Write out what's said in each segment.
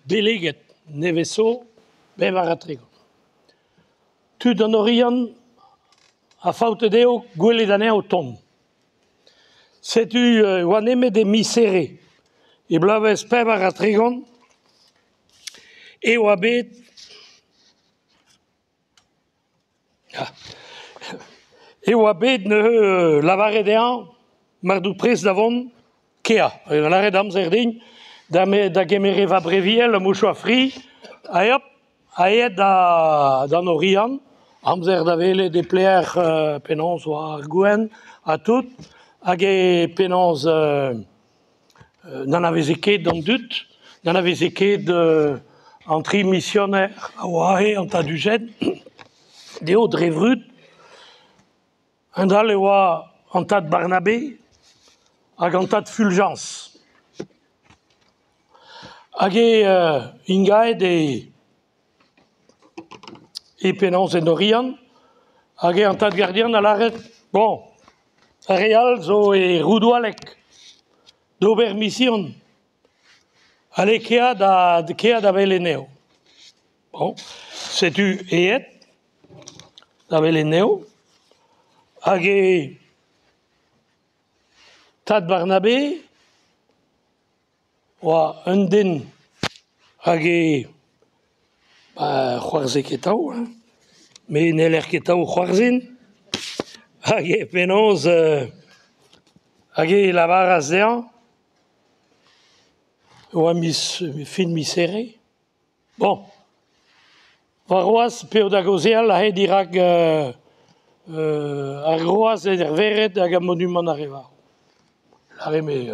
beleget neveso bevar a trigon. Tu dan orian a faute deo gwele d'aneo tom. Setu oaneme de misere e blavez bevar a trigon e oa bet e oa bet ne lavare dean mar du prez davon kea. Lare d'amzer din da gemere va breviel, mouchoa fri, a hop, a ed dan orian, amzer da vele de pleer penons oa ar gouen, a tout, hag e penons n'an aveze ket d'an dut, n'an aveze ket an tri missionnaire a oa ahe an ta du jen, deo drevrut, un dal e oa an tad Barnabé, hag an tad Fulgence. Hag ingaet e penons en orian, hag an tad gardian a laret, bon, a real zo e roudoualek, d'ober mission, ale kea da vele neo. Bon, setu eet, da vele neo, hag tad Barnabé, oa un den hag c'hoarze ketaou, me neler ketaou c'hoarzen, hag penons hag lavaraz dean, oa fin misere. Bon, war roaz peo da gozeal a dirak ar roaz er veret hag a monument a revar. Lare me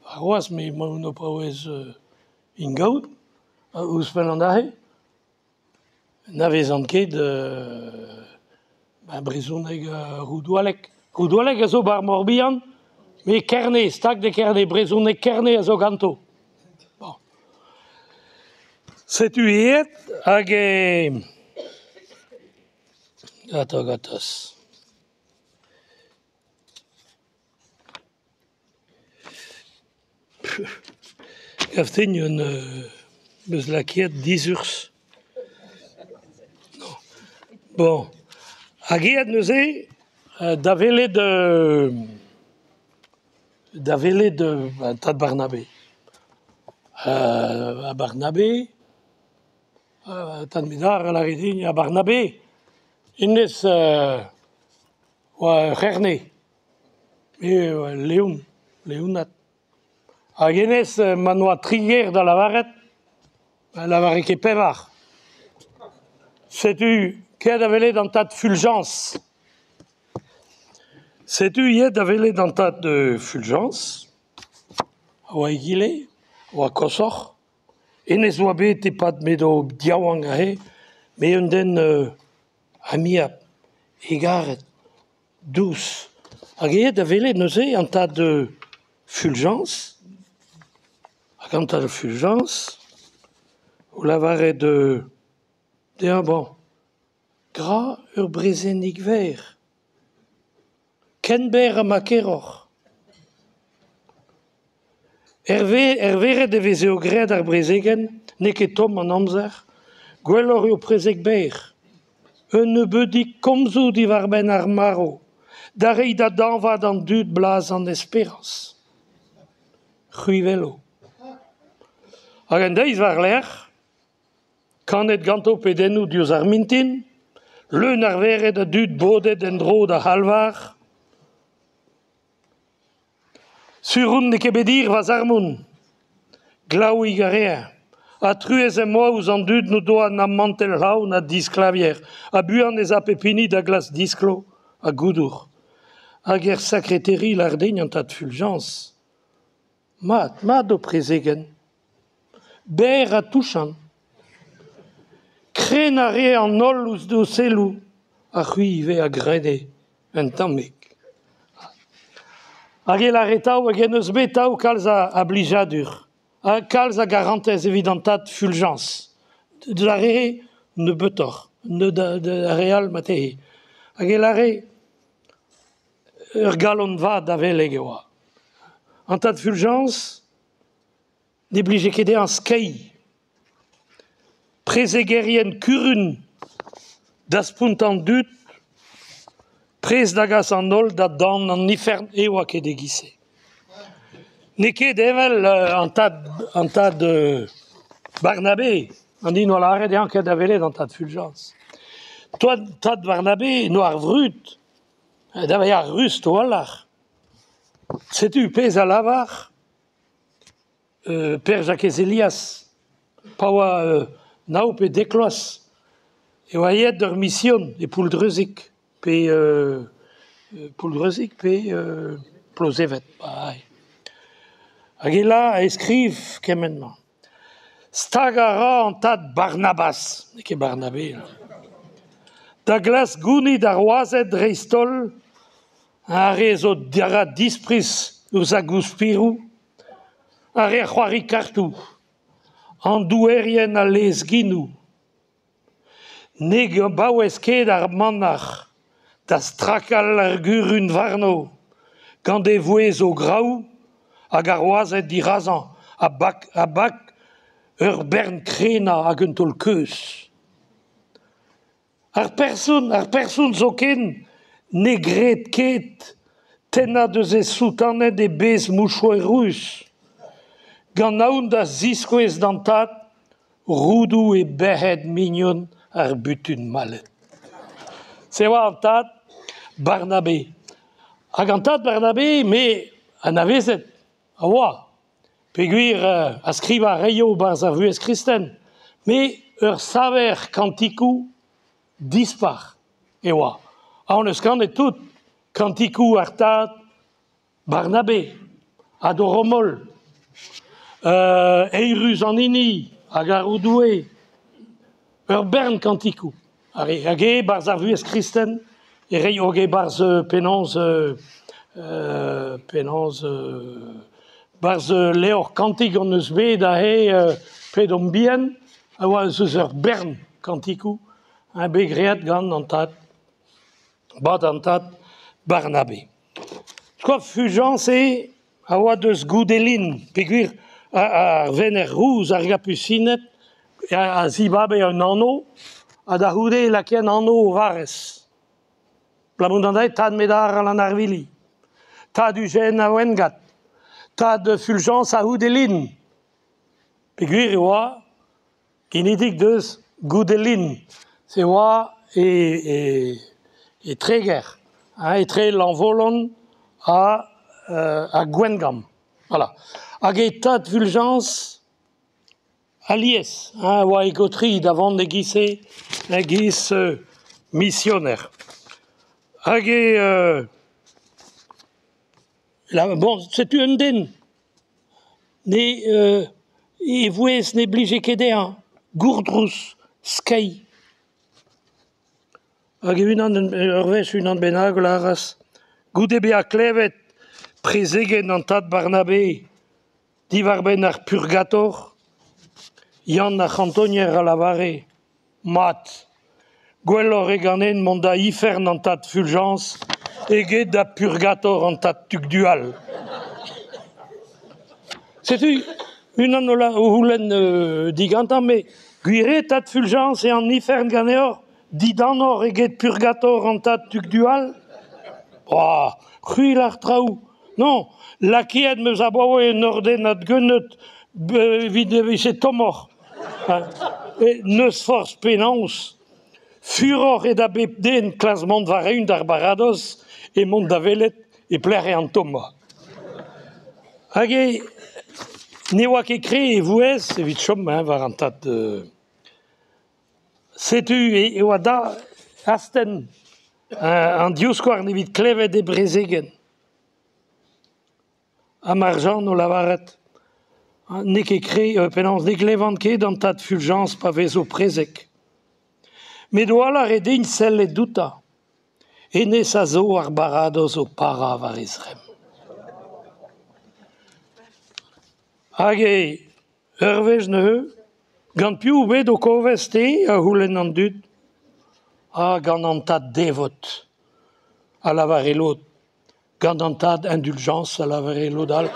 ar roaz me no paouez ingaout, ouz pen an dahe, n'avezan ket brezhoneg roudoualek. Roudoualek a zo bar Morbihan, me kerne, stak de kerne, brezhoneg kerne a zo ganto. Bon. Setu eet hag gatos. Gaften yon eus lakiet 10 urs. Bon, hag eet neuze da vele tad Barnabé. A Barnabé, tad medar a la redin a Barnabé, inez oa c'herne, leounat. Hag enez man oa triger da lavaret, lavare ket pevar. Setu ket da vele d'an tad Fulgence. Setu yet da vele d'an tad Fulgence, oa egile, oa kosoc'h, enez oa bet e pad medo diawang ahe, me un den amiap, egaret, dous. Hag yet da vele neuze an tad Fulgence, hag an tad Fulgence, o lavare dean bon, gra ur brezennig ver, kenber a makeroc'h. Veret e veze o gred ar brezegen, ne ket tom an amzer, gwelloc'h eo prezek ber. Un neubedik komzo di war ben ar maro, da reiñ da danvad an dud blaz an esperance. C'huivelo. Hag an deiz war lec'h, kanet ganto pedennoù diouz ar mintin, leun ar veret a dud bodet en dro da halvar, surun ne ket bet dir vaz ar moun, glaouig a reer, a truez em moa ouz an dud nou doa na mantel laou na disklavier, a buan ez a pepini da glas disklo, a goudour. Hag sakreteri lardeiñ an tad Fulgence. Mat o prezegen. Ber a touchan. Kren a re an ol ouz do selou, a c'huive a grede, un tammig. Hag la retaou hag eus betaou kalz a blijadur. Kalz a garantez evit an tad Fulgence. De la re ne betor, ne da real matei. Hag la re ur galon vat da veleg oa. An tad Fulgence, ne blije ket an skei. presegerien curun das puntan dut, prez d'agas an ol da dan an nifern ewa ket egise. Ne ket evel an tad Barnabé, an din wala aret ean ket avelet an tad Fulgence. Tad Barnabé, no ar vrut, da vez ar rust o allar. Setu pez a lavar, per Jacques Elias, pa oa nao pe dekloaz, e oa yet ur mission e pouldrezik, pe plozevet. Hag e la a eskriv kemenman. Stag a ra an tad Barnabas, ne ket Barnabé. Da glas gounid ar oazet dreistol, a re zo dira dispris ouz a gouspirou, a re c'hoari kartou, an douerien a lez ginou. Neg baouez ket ar manach, da strakal ar gurun varno, gant e voe zo graou, hag ar oazet dirazan, a bak ur bern krena hag un tol keus. Ar person zo ken ne gret ket tenna deus e soutanet e bez mouchoe rus, gant naoun da ziskouez dantat roudou e behet mignon ar butun malet. Se oa an tad Barnabé. Hag an tad Barnabé, me an avezet, a oa. Peguir a skriva reio barz ar vuez kristen. Me ur saver kantikou dispar, e oa. On eus kanet tout kantikou ar tad Barnabé, a do romol, eiruz an ini, hag ar oudoue, ur bern kantikou. Hag e barz ar vuez kristen, e reio hag e barz barz leor kantik an eus bet a he ped om bien, a oa eus ur bern kantikou, a be great gant an tad Barnabé. Skoa Fulgence e a oa deus goudelin, peogwir ar vener rouz ar gapusinet, a zibabe un anno, a da houde laken anno o varez. Plamoun an dait tad medar al an arvili, tad ugen a oengat, tad Fulgence a houdelin. Peogwir e oa genetik deus goudelin. Se oa e treger, e tre l'envolon a Gwengam. Voilà. Hag e tad Fulgence a lies, oa e gotri davant e gise, e giz missioner. Hag e... bon, setu un den. Ne e voez ne blije ket ehan, gourdrous, skei. Hag e ur vez unan benag laras. Goude be a klevet prezegen an tad Barnabé divar ben ar purgator, Yann a chantonier a lavare, mat. Gwellor e ganen mont da ifern an tad Fulgence, eget da purgator an tad tugdual. Setu unan o houlen digantan, me gwire tad Fulgence e an ifern ganeor, didanor eget purgator an tad tugdual. Oh, c'huil ar traoù. Non, lakiet meus a boa en orden ad gunnet vise tomor. Neus force penans, furor e da bep den klas mont var eun d'ar baradoz e mont da velet e plere an toma. Hag e ne oa ket kre e vouez, evit chom var an tad... Setu e oa da asten an dioskoar ne vit klevet e brezegen. Am arjan o lavaret. Ne ket kre, penans, ne klevant ket an tad Fulgence pa vez o prezek. Met o alar e din sell e douta. E ne sa zo ar baradoz o para var ezrem. Hag e ur vez neuze, gant piv bet o kovez te a houlen an dud, a gant an tad devot a lavar elot, gant an tad indulgence a lavar elot al.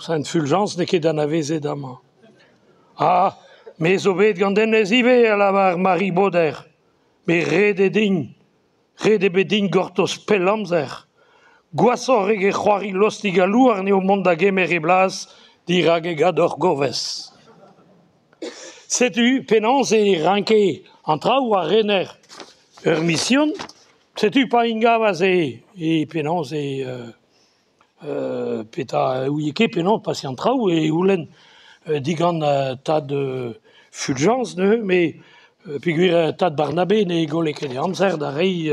Saint Fulgence ne ket an avezet amañ. Mais au bet ganden zive à la Marie Bauder. Mais re de bedin gortos pelamzer. Gwasor ege c'hoari lostig a louar ne o mont da gemer e blas dirag e gador goves. Setu penans e ranke an traoù a rener ur mission, setu pa ingavaz e penans e peta ouieke penans pasi an traoù e oulen digan tad fulgence ne, mais peogwir tad Barnabé ne goleket e amzer da rei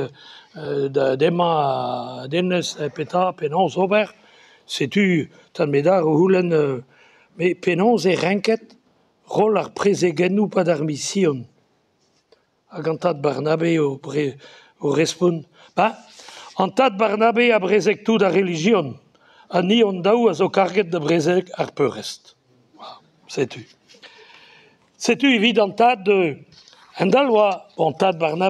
dema dennes peta penans ober, setu tad medar o oulen mais penans e ranket rol ar prezegennoù pa d'ar mission. Hag an tad Barnabé o respon. An tad Barnabé a brezek tout da religion. A ni on daou a zo karget da brezek ar peurest. Setu. Setu evit an tad an dalwa an tad Barnabé